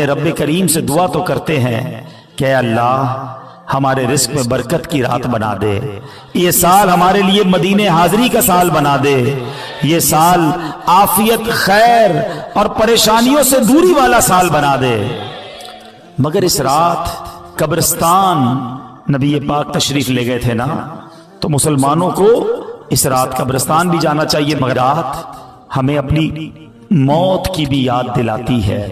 रब करीम से दुआ तो करते हैं कि अल्लाह हमारे रिस्क में बरकत की रात बना दे, ये साल हमारे लिए मदीने हाजिरी का साल बना दे, ये साल आफियत खैर और परेशानियों से दूरी वाला साल बना दे। मगर इस रात कब्रिस्तान नबी पाक तशरीफ ले गए थे ना, तो मुसलमानों को इस रात कब्रिस्तान भी जाना चाहिए। मगर रात हमें अपनी मौत की भी याद दिलाती है।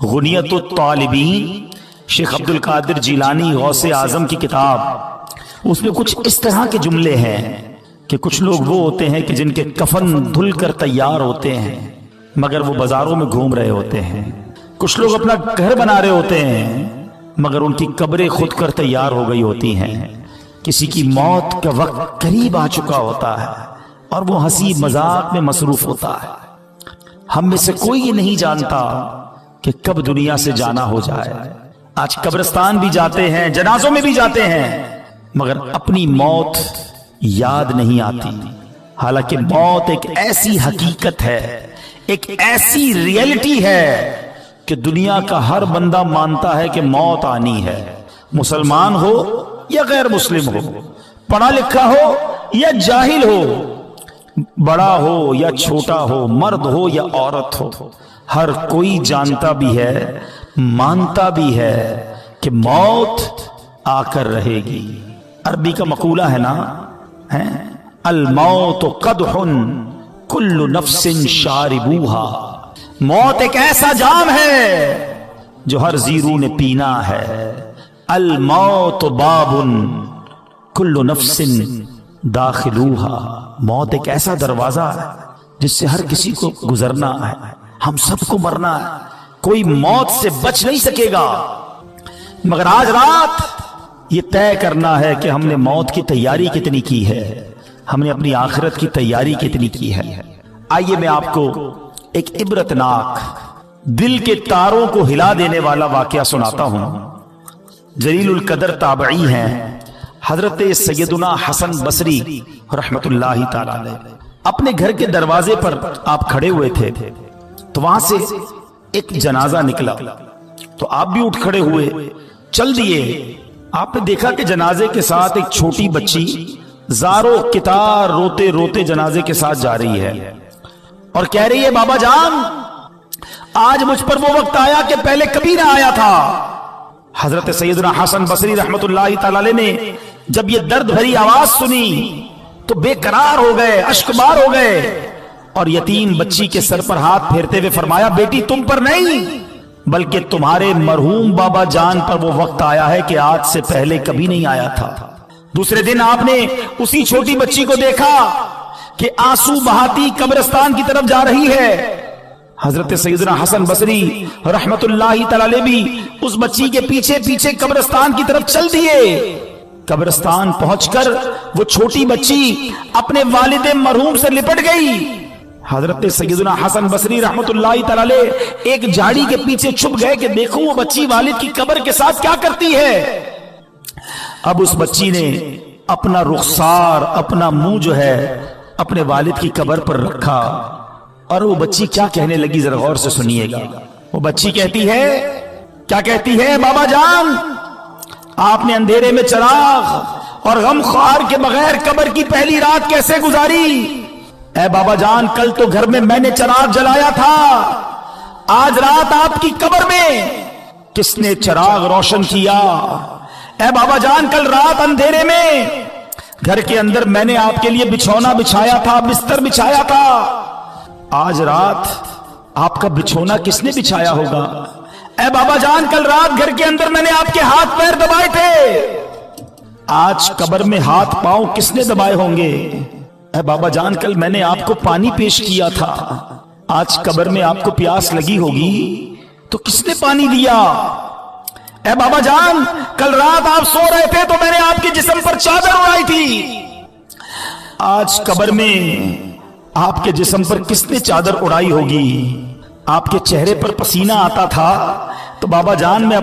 गुनियतुत तालिबीन शेख अब्दुल कादिर जिलानी गौसे आजम की किताब, उसमें कुछ इस तरह के जुमले हैं कि कुछ लोग वो होते हैं कि जिनके कफन धुल कर तैयार होते हैं मगर वो बाजारों में घूम रहे होते हैं। कुछ लोग अपना घर बना रहे होते हैं मगर उनकी कब्रें खुद कर तैयार हो गई होती हैं। किसी की मौत का वक्त करीब आ चुका होता है और वो हंसी मजाक में मसरूफ होता है। हम में से कोई ये नहीं जानता कि कब दुनिया से जाना हो जाए। आज कब्रिस्तान भी जाते हैं, जनाजों में भी जाते हैं, मगर अपनी मौत याद नहीं आती। हालांकि मौत एक ऐसी हकीकत है, एक ऐसी रियलिटी है कि दुनिया का हर बंदा मानता है कि मौत आनी है। मुसलमान हो या गैर मुस्लिम हो, पढ़ा लिखा हो या जाहिल हो, बड़ा हो या छोटा हो, मर्द हो या औरत हो, हर कोई जानता भी है, मानता भी है कि मौत आकर रहेगी। अरबी का मकूला है ना, है अल मौत कदहुन कुल्लु नफ्सिन शारिबूहा। मौत एक ऐसा जाम है जो हर जीरू ने पीना है। अल मौत बाबुन कुल्लु नफ्सिन दाखिलूहा। मौत एक ऐसा दरवाजा है जिससे हर किसी को गुजरना है, हम सबको मरना है, कोई मौत से बच नहीं सकेगा। मगर आज रात ये तय करना है कि हमने मौत की तैयारी कितनी की है, हमने अपनी आखिरत की तैयारी कितनी की है। आइए मैं आपको एक इबरतनाक दिल के तारों को हिला देने वाला वाकया सुनाता हूं। जलीलुल कदर ताबई हैं हजरत सैयदुना हसन बसरी रहमतुल्लाहि ताला अलैह। अपने घर के दरवाजे पर आप खड़े हुए थे तो वहां से एक जनाजा निकला, तो आप भी उठ खड़े हुए, चल दिए। आपने देखा कि जनाजे के साथ एक छोटी बच्ची जारो कितार रोते रोते जनाजे के साथ जा रही है और कह रही है, बाबा जान आज मुझ पर वो वक्त आया कि पहले कभी ना आया था। हजरत सैयदना हसन बसरी रहमतुल्लाहि ताला अलैह ने जब ये दर्द भरी आवाज सुनी तो बेकरार हो गए, अश्कबार हो गए और यतीम बच्ची के सर पर हाथ फेरते हुए फरमाया, बेटी तुम पर नहीं बल्कि तुम्हारे मरहूम बाबा जान पर वो वक्त आया है कि आज से पहले कभी नहीं आया था। दूसरे दिन आपने उसी छोटी बच्ची को देखा कि आंसू बहाती कब्रिस्तान की तरफ जा रही है। हजरत सैयदना हसन बसरी रहमतुल्लाहि ताला अलैह भी उस बच्ची के पीछे पीछे कब्रिस्तान की तरफ चल दिए। कब्रिस्तान पहुंचकर वो छोटी बच्ची अपने वालिद मरहूम से लिपट गई। हजरत सैयदना हसन बसरी रहमतुल्लाहि ताला अलैह एक झाड़ी के पीछे छुप गए कि देखो वो बच्ची वालिद की कब्र के साथ क्या करती है। अब उस बच्ची ने अपना रुखसार, अपना मुंह जो है अपने वालिद की कब्र पर रखा और वो बच्ची क्या कहने लगी, जरा गौर से सुनिएगा। वो बच्ची कहती है, क्या कहती है, बाबा जान आपने अंधेरे में चिराग और गम ख्वार के बगैर कब्र की पहली रात कैसे गुजारी। ऐ बाबा जान कल तो घर में मैंने चिराग जलाया था, आज रात आपकी कब्र में किसने चिराग रोशन किया। ऐ बाबा जान कल रात अंधेरे में घर के अंदर मैंने आपके लिए बिछौना बिछाया था, बिस्तर बिछाया था, आज रात आपका बिछौना किसने बिछाया होगा। ऐ बाबा जान कल रात घर के अंदर मैंने आपके हाथ पैर दबाए थे, आज कब्र में हाथ पांव किसने दबाए होंगे। ऐ बाबा जान कल मैंने आपको पानी पेश किया था, आज कब्र में आपको प्यास लगी होगी तो किसने पानी दिया। ऐ बाबा जान कल रात आप सो रहे थे तो मैंने आपके जिस्म पर चादर उड़ाई थी, आज कब्र में आपके जिस्म पर किसने चादर उड़ाई होगी। आपके चेहरे पर पसीना आता था तो बाबा जान मैं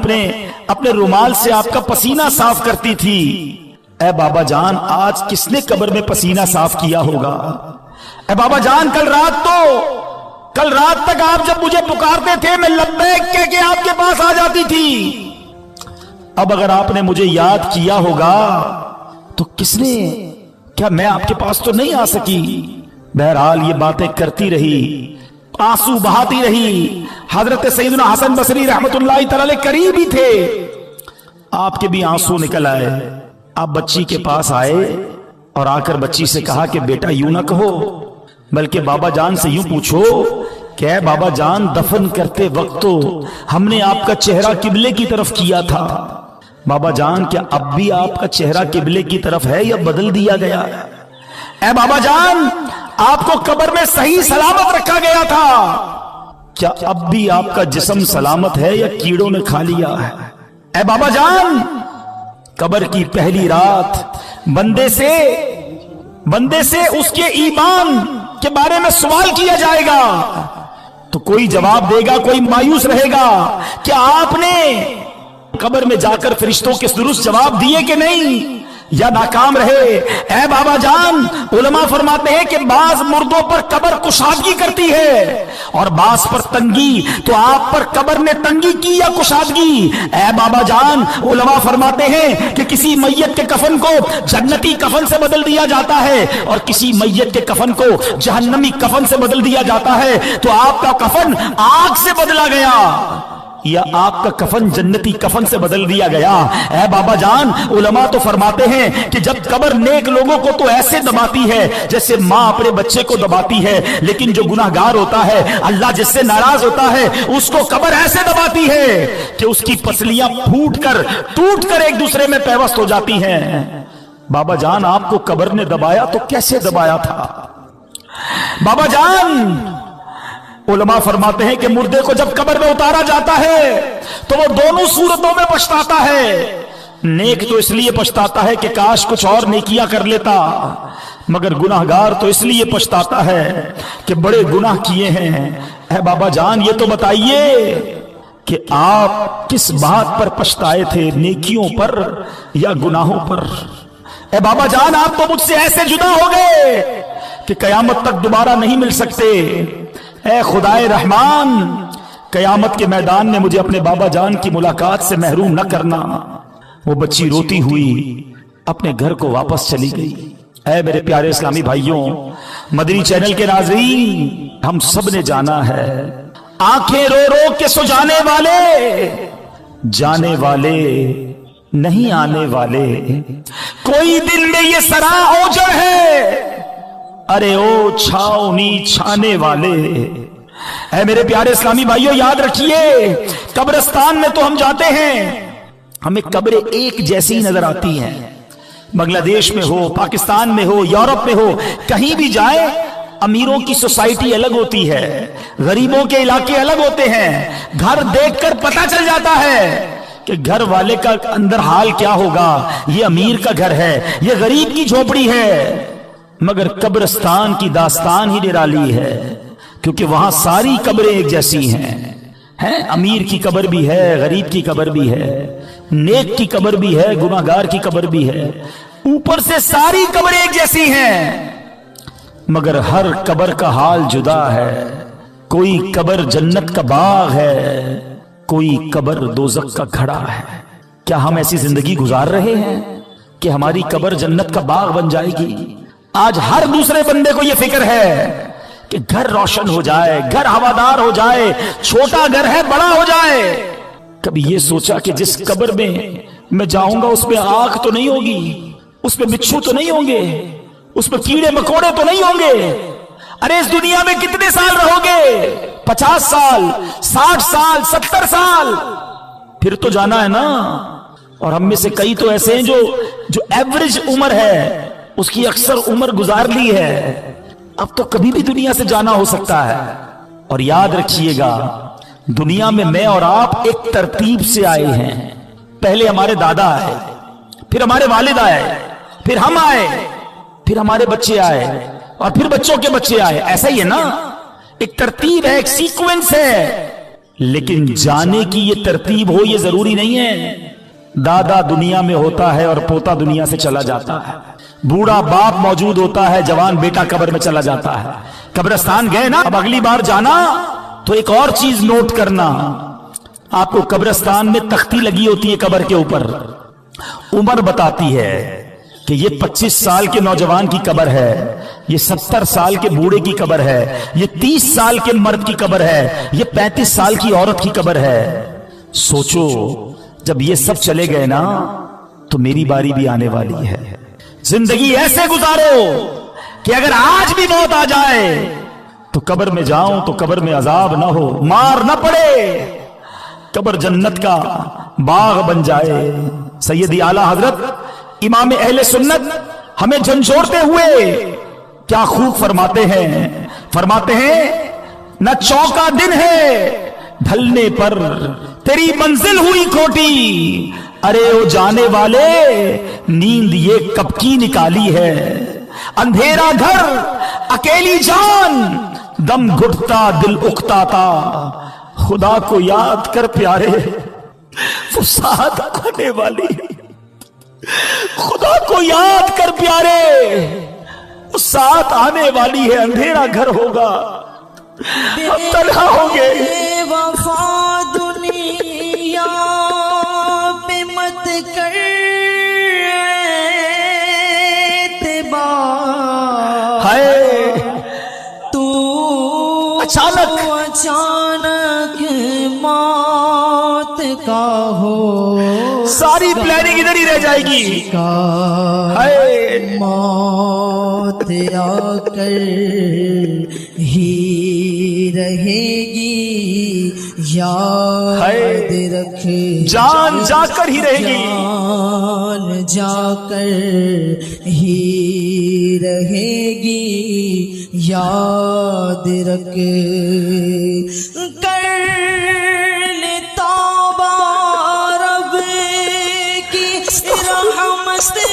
अपने रुमाल से आपका पसीना साफ करती थी। ऐ बाबा जान आज किसने कब्र में पसीना साफ किया होगा। ऐ बाबा जान कल रात तो کل رات تک آپ جب مجھے پکارتے تھے میں لبیک کہہ کے آپ کے پاس آ جاتی تھی. اب اگر آپ نے مجھے یاد کیا ہوگا تو کس نے, کیا میں آپ کے پاس تو نہیں آ سکی؟ بہرحال یہ باتیں کرتی رہی, آنسو بہاتی رہی. حضرت سیدنا حسن بصری رحمت اللہ تعالی قریب ہی تھے, آپ کے بھی آنسو نکل آئے. آپ بچی کے پاس آئے اور آ کر بچی سے کہا کہ بیٹا یوں نہ کہو, بلکہ بابا جان سے یوں پوچھو کہ اے بابا جان, دفن کرتے وقت تو ہم نے آپ کا چہرہ قبلے کی طرف کیا تھا. بابا جان کیا اب بھی آپ کا چہرہ قبلے کی طرف ہے یا بدل دیا گیا؟ اے بابا جان, آپ کو قبر میں صحیح سلامت رکھا گیا تھا, کیا اب بھی آپ کا جسم سلامت ہے یا کیڑوں نے کھا لیا ہے؟ اے بابا جان, قبر کی پہلی رات بندے سے اس کے ایمان کے بارے میں سوال کیا جائے گا تو کوئی جواب دے گا, کوئی مایوس رہے گا. کیا آپ نے قبر میں جا کر فرشتوں کے درست جواب دیے کہ نہیں, یا ناکام رہے؟ اے بابا جان, علماء فرماتے ہیں کہ بعض مردوں پر قبر کشادگی کرتی ہے اور بعض پر تنگی, تو آپ پر قبر نے تنگی کی یا کشادگی؟ اے بابا جان, علماء فرماتے ہیں کہ کسی میت کے کفن کو جنتی کفن سے بدل دیا جاتا ہے اور کسی میت کے کفن کو جہنمی کفن سے بدل دیا جاتا ہے, تو آپ کا کفن آگ سے بدلا گیا یا آپ کا کفن جنتی کفن سے بدل دیا گیا؟ اے بابا جان, علماء تو فرماتے ہیں کہ جب قبر نیک لوگوں کو تو ایسے دباتی ہے جیسے ماں اپنے بچے کو دباتی ہے, لیکن جو گناہگار ہوتا ہے, اللہ جس سے ناراض ہوتا ہے, اس کو قبر ایسے دباتی ہے کہ اس کی پسلیاں ٹوٹ کر ایک دوسرے میں پیوست ہو جاتی ہیں. بابا جان, آپ کو قبر نے دبایا تو کیسے دبایا تھا؟ بابا جان, علماء فرماتے ہیں کہ مردے کو جب قبر میں اتارا جاتا ہے تو وہ دونوں صورتوں میں پچھتاتا ہے. نیک تو اس لیے پچھتاتا ہے کہ کاش کچھ اور نیکیاں کر لیتا, مگر گناہگار تو اس لیے پچھتاتا ہے کہ بڑے گناہ کیے ہیں. اے بابا جان, یہ تو بتائیے کہ آپ کس بات پر پچھتائے تھے, نیکیوں پر یا گناہوں پر؟ اے بابا جان, آپ تو مجھ سے ایسے جدا ہو گئے کہ قیامت تک دوبارہ نہیں مل سکتے. اے خدائے رحمان, قیامت کے میدان میں مجھے اپنے بابا جان کی ملاقات سے محروم نہ کرنا. وہ بچی روتی ہوئی اپنے گھر کو واپس چلی گئی. اے میرے پیارے اسلامی بھائیوں, مدنی چینل کے ناظرین, ہم سب نے جانا ہے, آنکھیں رو رو کے سو جانے والے نہیں آنے والے, کوئی دل میں یہ سرا اوجڑ ہے, ارے او چھاؤنی چھانے والے. اے میرے پیارے اسلامی بھائیوں, یاد رکھیے, قبرستان میں تو ہم جاتے ہیں, ہمیں قبریں ایک جیسی نظر آتی ہیں. بنگلہ دیش میں ہو, پاکستان میں ہو, یورپ میں ہو, کہیں بھی جائیں, امیروں کی سوسائٹی الگ ہوتی ہے, غریبوں کے علاقے الگ ہوتے ہیں. گھر دیکھ کر پتہ چل جاتا ہے کہ گھر والے کا اندر حال کیا ہوگا, یہ امیر کا گھر ہے, یہ غریب کی جھوپڑی ہے. مگر قبرستان کی داستان ہی نرالی ہے, کیونکہ وہاں ساری قبریں ایک جیسی ہیں. امیر کی قبر بھی ہے, غریب کی قبر بھی ہے, نیک کی قبر بھی ہے, گناہگار کی قبر بھی ہے, اوپر سے ساری قبریں ایک جیسی ہیں. مگر ہر قبر کا حال جدا ہے. کوئی قبر جنت کا باغ ہے, کوئی قبر دوزخ کا گھڑا ہے. کیا ہم ایسی زندگی گزار رہے ہیں کہ ہماری قبر جنت کا باغ بن جائے گی؟ آج ہر دوسرے بندے کو یہ فکر ہے کہ گھر روشن ہو جائے, گھر ہوادار ہو جائے, چھوٹا گھر ہے بڑا ہو جائے. کبھی یہ سوچا کہ جس قبر میں جاؤں گا اس میں آگ تو نہیں ہوگی, اس میں بچھو تو نہیں ہوں گے, اس میں کیڑے مکوڑے تو نہیں ہوں گے؟ ارے اس دنیا میں کتنے سال رہو گے؟ 50 سال, 60 سال, 70 سال, پھر تو جانا ہے نا. اور ہم میں سے کئی تو ایسے ہیں جو ایوریج عمر ہے, اس کی اکثر عمر گزار لی ہے, اب تو کبھی بھی دنیا سے جانا ہو سکتا ہے. اور یاد رکھیے گا, دنیا میں اور آپ ایک ترتیب سے آئے ہیں. پہلے ہمارے دادا آئے, پھر ہمارے والد آئے, پھر ہم آئے, پھر ہمارے بچے آئے, اور پھر بچوں کے بچے آئے. ایسا ہی ہے نا, ایک ترتیب ہے, ایک سیکوینس ہے. لیکن جانے کی یہ ترتیب ہو یہ ضروری نہیں ہے. دادا دنیا میں ہوتا ہے اور پوتا دنیا سے چلا جاتا ہے, بوڑھا باپ موجود ہوتا ہے, جوان بیٹا قبر میں چلا جاتا ہے. कब्रिस्तान गए ना, अब अगली बार जाना तो एक और चीज नोट करना, आपको कब्रिस्तान में तख्ती लगी होती है कब्र के ऊपर, उम्र बताती है कि ये 25 साल के नौजवान की कब्र है, ये 70 साल के बूढ़े की कब्र है, ये 30 साल के मर्द की कब्र है, ये 35 साल की औरत की कब्र है। सोचो जब ये सब चले गए ना तो मेरी बारी भी आने वाली है। जिंदगी ऐसे गुजारो कि अगर आज भी मौत आ जाए तो कब्र में जाऊं तो कब्र में अजाब ना हो, मार ना पड़े, कब्र जन्नत का बाग बन जाए। सैयदी आला हजरत इमाम अहले सुन्नत हमें झंझोड़ते हुए क्या खूब फरमाते हैं, फरमाते हैं न चौका दिन है ढलने पर तेरी मंजिल हुई खोटी, अरे ओ जाने वाले नींद ये कब की निकाली है, अंधेरा घर अकेली जान दम घुटता दिल उकताता, खुदा को याद कर प्यारे वो साथ आने वाली, खुदा को याद कर प्यारे वो साथ आने वाली है। अंधेरा घर होगा, हम तन्हा होंगे। वफा दुनिया पे मत कर एतबार, हाय तू अचानक मौत का हो, सारी प्लानिंग इधर ही रह जाएगी। हाय मौत आकर ही रहेगी, याद रख जान जाकर ही रहेगी, जान जाकर ही रहेगी, याद रख कर ले तौबा रब की रहमत से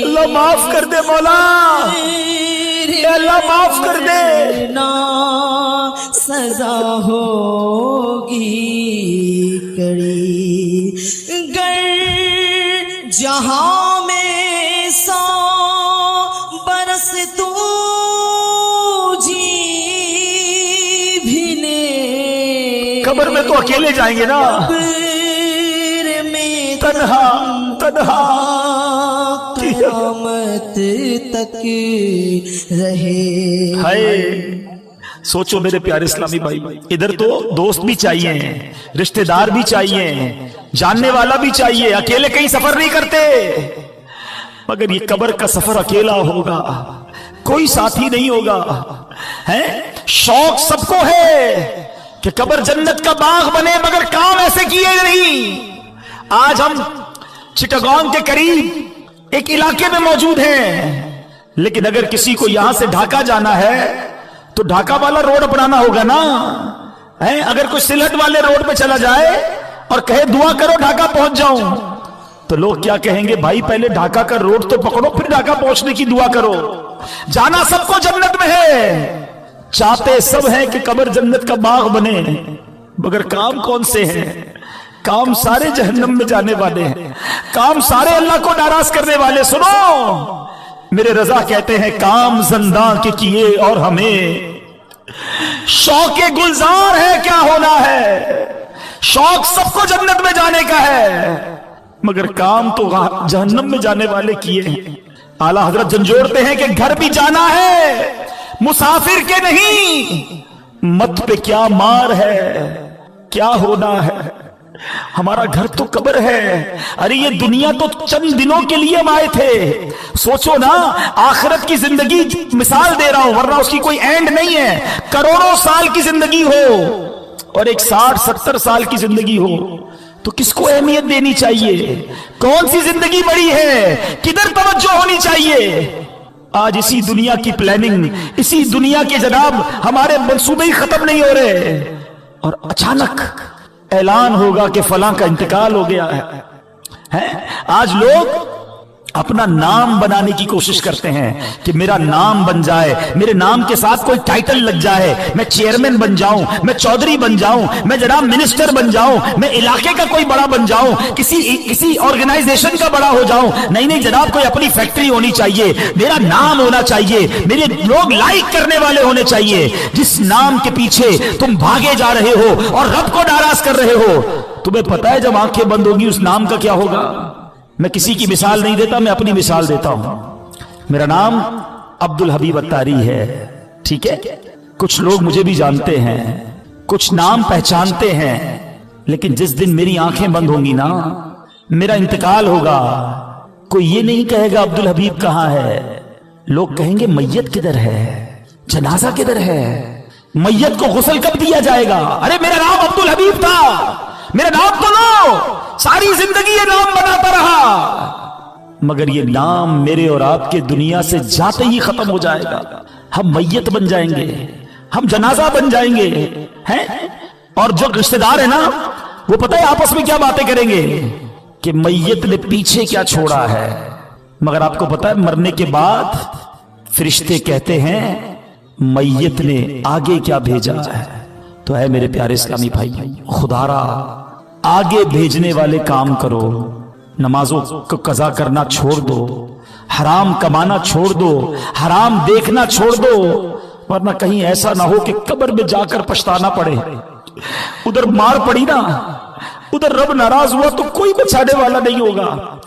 अल्लाह माफ कर दे मौला, अल्लाह माफ कर दे। ना सजा होगी कड़ी, गर जहां में 100 बरस तू जी भी ले, कब्र में तो अकेले जाएंगे ना, कब्र में तन्हा तन्हा क़यामत तक रहे। हाय सोचो मेरे प्यारे इस्लामी भाई, इधर तो दोस्त भी चाहिए, रिश्तेदार भी चाहिए, जानने वाला भी चाहिए, अकेले कहीं सफर नहीं करते, मगर ये कब्र का सफर अकेला होगा, कोई साथी नहीं होगा। हैं शौक सबको है कि कब्र जन्नत का बाग बने, मगर काम ऐसे किए नहीं। आज हम चिटागोंग के करीब एक इलाके में मौजूद हैं, लेकिन अगर किसी को यहां से ढाका जाना है तो ढाका वाला रोड अपनाना होगा ना, है? अगर कोई सिलहट वाले रोड पे चला जाए और कहे दुआ करो ढाका पहुंच जाऊं, तो लोग क्या कहेंगे, भाई पहले ढाका का रोड तो पकड़ो फिर ढाका पहुंचने की दुआ करो। जाना सबको जन्नत में है, चाहते सब हैं कि कब्र जन्नत का बाग बने, मगर काम कौन से हैं? काम सारे जहन्नम में जाने वाले हैं, काम सारे अल्लाह को नाराज करने वाले। सुनो मेरे रजा कहते हैं काम जिंदा के किए और हमें शौके गुलजार है क्या होना है, शौक सबको जन्नत में जाने का है, मगर काम तो जहन्नम में जाने वाले किए हैं। आला हजरत झंझोड़ते हैं कि घर भी जाना है मुसाफिर के नहीं, मत पे क्या मार है, क्या होना है, हमारा घर तो कब्र है। अरे ये दुनिया तो चंद दिनों के लिए हम आए थे, सोचो ना आखिरत की जिंदगी मिसाल दे रहा हूं, वरना उसकी कोई एंड नहीं है। करोड़ों साल की जिंदगी हो और एक 60-70 साल की जिंदगी हो, तो किसको अहमियत देनी चाहिए? कौन सी जिंदगी बड़ी है, किधर तवज्जो होनी चाहिए? आज इसी दुनिया की प्लानिंग, इसी दुनिया के जनाब हमारे मंसूबे ही खत्म नहीं हो रहे, और अचानक ऐलान होगा कि फलां का इंतकाल हो गया है। आज लोग अपना नाम बनाने की कोशिश करते हैं कि मेरा नाम बन जाए, मेरे नाम के साथ कोई टाइटल लग जाए, मैं चेयरमैन बन जाऊं, मैं चौधरी बन जाऊं, मैं जनाब मिनिस्टर बन जाऊं, मैं इलाके का कोई बड़ा बन जाऊं, किसी ऑर्गेनाइजेशन का बड़ा हो जाऊं। नहीं जनाब, कोई अपनी फैक्ट्री होनी चाहिए, मेरा नाम होना चाहिए, मेरे लोग लाइक करने वाले होने चाहिए। जिस नाम के पीछे तुम भागे जा रहे हो और रब को नाराज कर रहे हो, तुम्हें पता है जब आंखें बंद होगी उस नाम का क्या होगा? मैं किसी की मिसाल नहीं देता, मैं अपनी मिसाल देता हूं। मेरा नाम अब्दुल हबीब अत्तारी है, ठीक है? कुछ लोग मुझे भी जानते हैं, कुछ नाम पहचानते हैं, लेकिन जिस दिन मेरी आंखें बंद होंगी ना, मेरा इंतकाल होगा, कोई ये नहीं कहेगा अब्दुल हबीब कहां है। लोग कहेंगे मैयत किधर है, जनाजा किधर है, मैयत को गुस्ल कब दिया जाएगा? अरे मेरा नाम अब्दुल हबीब था, मेरा नाम तो लो, सारी जिंदगी ये नाम बनाता रहा, मगर ये नाम मेरे और आपके दुनिया से जाते ही खत्म हो जाएगा। हम मैयत बन जाएंगे, हम जनाजा बन जाएंगे, हैं? और जो रिश्तेदार है ना, वो पता है आपस में क्या बातें करेंगे कि मैयत ने पीछे क्या छोड़ा है। मगर आपको पता है मरने के बाद फरिश्ते कहते हैं मैयत ने आगे क्या भेजा है। तो है मेरे प्यारे इस्लामी भाई, खुदारा आगे भेजने वाले काम करो, नमाजों को कज़ा करना छोड़ दो, हराम कमाना छोड़ दो, हराम देखना छोड़ दो, वरना कहीं ऐसा ना हो कि कब्र में जाकर पछताना पड़े। उधर मार पड़ी ना, उधर रब नाराज हुआ तो कोई बचाने वाला नहीं होगा।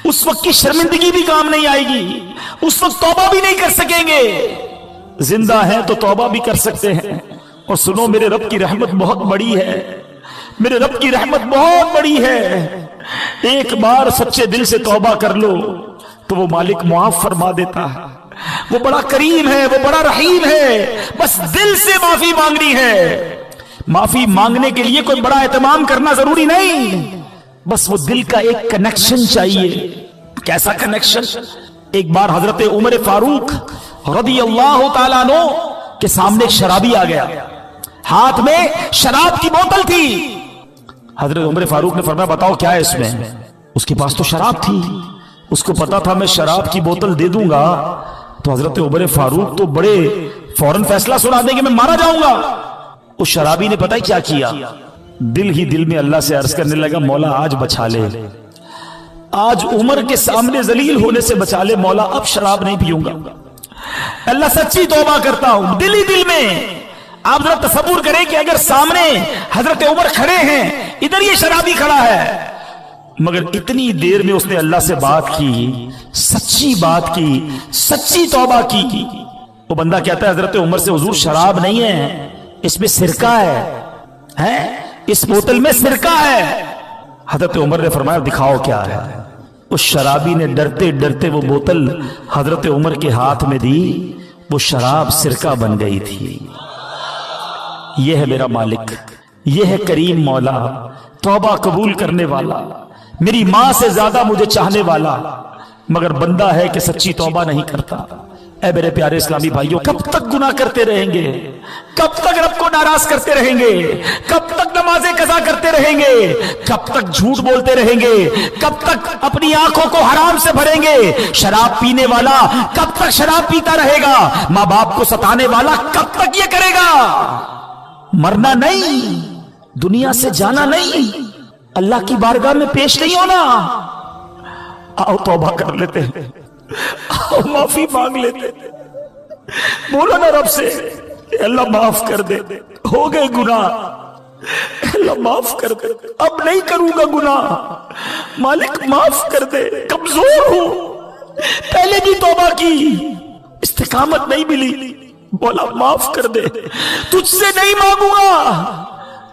उस वक्त की शर्मिंदगी भी काम नहीं आएगी, उस वक्त तौबा भी नहीं कर सकेंगे। जिंदा है तो तौबा भी कर सकते हैं। और सुनो, मेरे रब की रहमत बहुत बड़ी है, मेरे रब की रहमत बहुत बड़ी है। एक बार सच्चे दिल से तौबा कर लो तो वो मालिक मुआफ फरमा देता है। वो बड़ा करीम है, वो बड़ा रहीम है। बस दिल से माफी मांगनी है। माफी मांगने के लिए कोई बड़ा एहतमाम करना जरूरी नहीं, बस वो दिल का एक कनेक्शन चाहिए। कैसा कनेक्शन? एक बार हजरत उमर फारूक रज़ी अल्लाह ताला अन्हु के सामने एक शराबी आ गया, हाथ में शराब की बोतल थी। हजरत उमर फारूक ने फरमाया बताओ क्या है इसमें। उसके पास तो शराब थी, उसको पता था मैं शराब की बोतल दे दूंगा तो हजरत उमर फारूक तो बड़े फौरन फैसला सुना देंगे, मैं मारा जाऊंगा। उस शराबी ने पता ही क्या किया, दिल ही दिल में अल्लाह से अर्ज करने लगा मौला आज बचा ले, आज उमर के सामने जलील होने से बचा ले मौला, अब शराब नहीं पीऊंगा। अल्लाह सच्ची तौबा करता हूं दिल ही दिल में। आप जरा तसव्वुर करें कि अगर सामने हजरत उमर खड़े हैं, इधर ये शराबी खड़ा है, मगर इतनी देर में उसने अल्लाह से बात की, सच्ची बात की, सच्ची तौबा की। वो बंदा कहता है हजरत उमर से हुजूर शराब नहीं है, इसमें सिरका है? इस बोतल में सिरका है। हजरत उमर ने फरमाया दिखाओ क्या है। उस शराबी ने डरते डरते वो बोतल हजरत उमर के हाथ में दी, वो शराब सिरका बन गई थी। यह है मेरा मालिक, यह है करीम मौला, तौबा कबूल करने वाला, मेरी मां से ज्यादा मुझे चाहने वाला, मगर बंदा है कि सच्ची तौबा नहीं करता। ऐ मेरे प्यारे इस्लामी भाइयों, कब तक गुनाह करते रहेंगे? कब तक रब को नाराज करते रहेंगे? कब तक नमाजें कज़ा करते रहेंगे? कब तक झूठ बोलते रहेंगे? कब तक अपनी आंखों को हराम से भरेंगे? शराब पीने वाला कब तक शराब पीता रहेगा? माँ बाप को सताने वाला कब तक ये करेगा? मरना नहीं, दुनिया से जाना नहीं, अल्लाह की बारगाह में पेश नहीं होना। आओ तौबा कर लेते हैं, आओ माफी मांग लेते हैं, बोलो ना रब से अल्लाह माफ कर दे, हो गए गुनाह, अल्लाह माफ कर दे, अब नहीं करूंगा गुनाह, मालिक माफ कर दे, कमजोर हूं, पहले भी तौबा की, इस्तिकामत नहीं मिली, बोला माफ कर दे, तुझसे नहीं मांगूंगा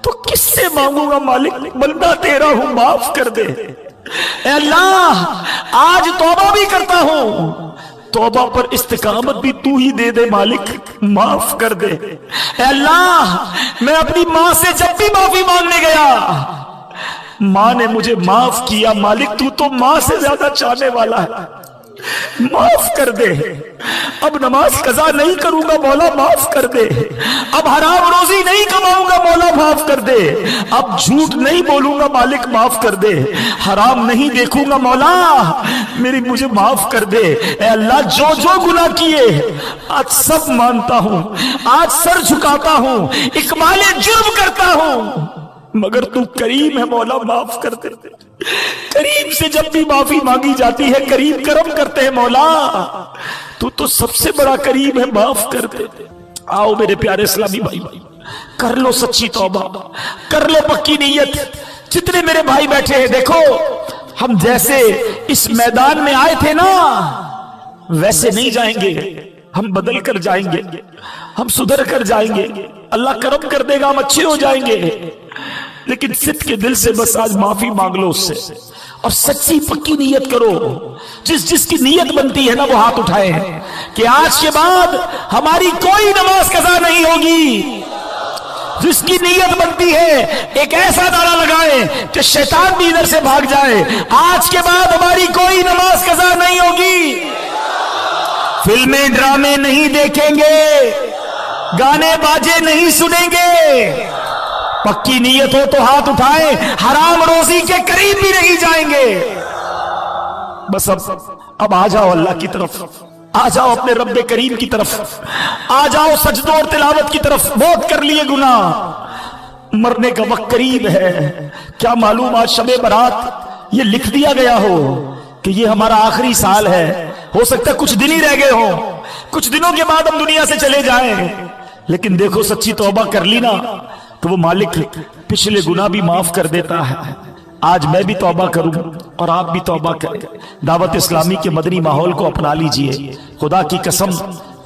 तो किससे मांगूंगा मालिक, बंदा तेरा हूं, माफ कर दे। अल्लाह आज तौबा भी करता हूं, तौबा पर इस्तिकामत भी तू ही दे दे मालिक, माफ कर दे। अल्लाह मैं अपनी मां से जब भी माफी मांगने गया, मां ने मुझे माफ किया, मालिक तू तो मां से ज्यादा चाहने वाला है, माफ कर दे, अब नमाज कज़ा नहीं करूंगा मौला माफ कर दे, अब हराम रोजी नहीं कमाऊंगा मौला माफ कर दे, अब झूठ नहीं बोलूंगा मालिक माफ कर दे, हराम नहीं देखूंगा मौला मुझे माफ कर दे। ए अल्लाह, जो जो गुनाह किए आज सब मानता हूं, आज सर झुकाता हूं, इकबाले जुर्म करता हूं, मगर तू करीम है मौला माफ कर दे। करीम से जब भी माफी मांगी जाती है करीम करम करते हैं मौला, तू तो सबसे बड़ा करीम है माफ कर दे। आओ मेरे प्यारे इस्लामी भाई, कर लो सच्ची तौबा, कर लो पक्की नीयत। जितने मेरे भाई बैठे हैं, देखो हम जैसे इस मैदान में आए थे ना वैसे नहीं जाएंगे, हम बदल कर जाएंगे, हम सुधर कर जाएंगे, अल्लाह करम कर देगा, हम अच्छे हो जाएंगे। लेकिन सिद्ध के दिल से बस आज माफी मांग लो उससे, और सच्ची पक्की नीयत करो। जिसकी नीयत बनती है ना वो हाथ उठाए कि आज के बाद हमारी कोई नमाज कज़ा नहीं होगी। जिसकी नीयत बनती है एक ऐसा नारा लगाए कि शैतान भी इधर से भाग जाए, आज के बाद हमारी कोई नमाज कज़ा नहीं होगी। फिल्में ड्रामे नहीं देखेंगे, गाने बाजे नहीं सुनेंगे। पक्की नीयत हो तो हाथ उठाए, हराम रोजी के करीब भी नहीं जाएंगे। बस अब आ जाओ अल्लाह की तरफ, आ जाओ अपने रब्बे करीम की तरफ, आ जाओ सजदों और तिलावत की तरफ। बहुत कर लिए गुनाह, मरने का वक्त करीब है। क्या मालूम आज शबे बारात ये लिख दिया गया हो कि ये हमारा आखिरी साल है, हो सकता है कुछ दिन ही रह गए हो, कुछ दिनों के बाद हम दुनिया से चले जाएं। लेकिन देखो सच्ची तौबा कर ली ना तो वो मालिक पिछले गुनाह भी माफ कर देता है। आज मैं भी तौबा करूं और आप भी तौबा करें। दावत इस्लामी के मदनी माहौल को अपना लीजिए। खुदा की कसम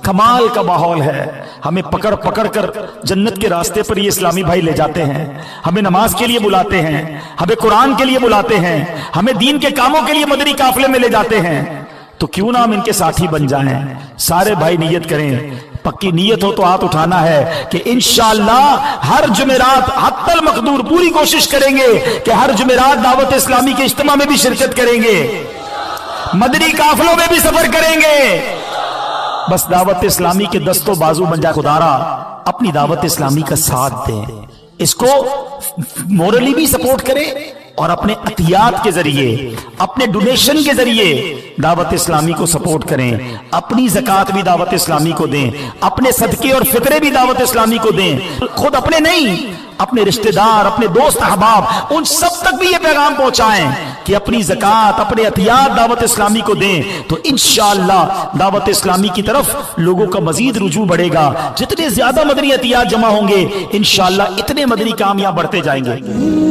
कमाल का माहौल है। हमें पकड़ पकड़ कर जन्नत के रास्ते पर ये इस्लामी भाई ले जाते हैं। हमें नमाज के लिए बुलाते हैं, हमें कुरान के लिए बुलाते हैं, हमें दीन के कामों के लिए मदनी काफिले में ले जाते हैं। तो क्यों ना हम इनके साथी बन जाएं। सारे भाई नियत करें, पक्की नीयत हो तो हाथ उठाना है कि इंशाअल्लाह हर जुमेरात हत्तल मकदूर पूरी कोशिश करेंगे कि हर जुमेरात दावत इस्लामी के इज्तिमा में भी शिरकत करेंगे, मदनी काफिलों में भी सफर करेंगे। बस दावत इस्लामी के दस्तो बाजू बन जा। खुदारा अपनी दावत इस्लामी का साथ दें, इसको मोरली भी सपोर्ट करें और अपने अतियात के जरिए, अपने डोनेशन के जरिए दावत इस्लामी को सपोर्ट करें। अपनी ज़कात भी दावत इस्लामी को दें, अपने सदके और फितरे भी दावत इस्लामी को दें। खुद अपने नहीं, अपने रिश्तेदार, अपने दोस्त अहबाब, उन सब तक भी ये पैगाम पहुंचाएं कि अपनी ज़कात, अपने अतियात दावत इस्लामी को दें। तो इंशाअल्लाह दावत इस्लामी की तरफ लोगों का मजीद रुजू बढ़ेगा। जितने ज्यादा मदनी अतियात जमा होंगे इंशाअल्लाह इतने मदनी काम यहां बढ़ते जाएंगे।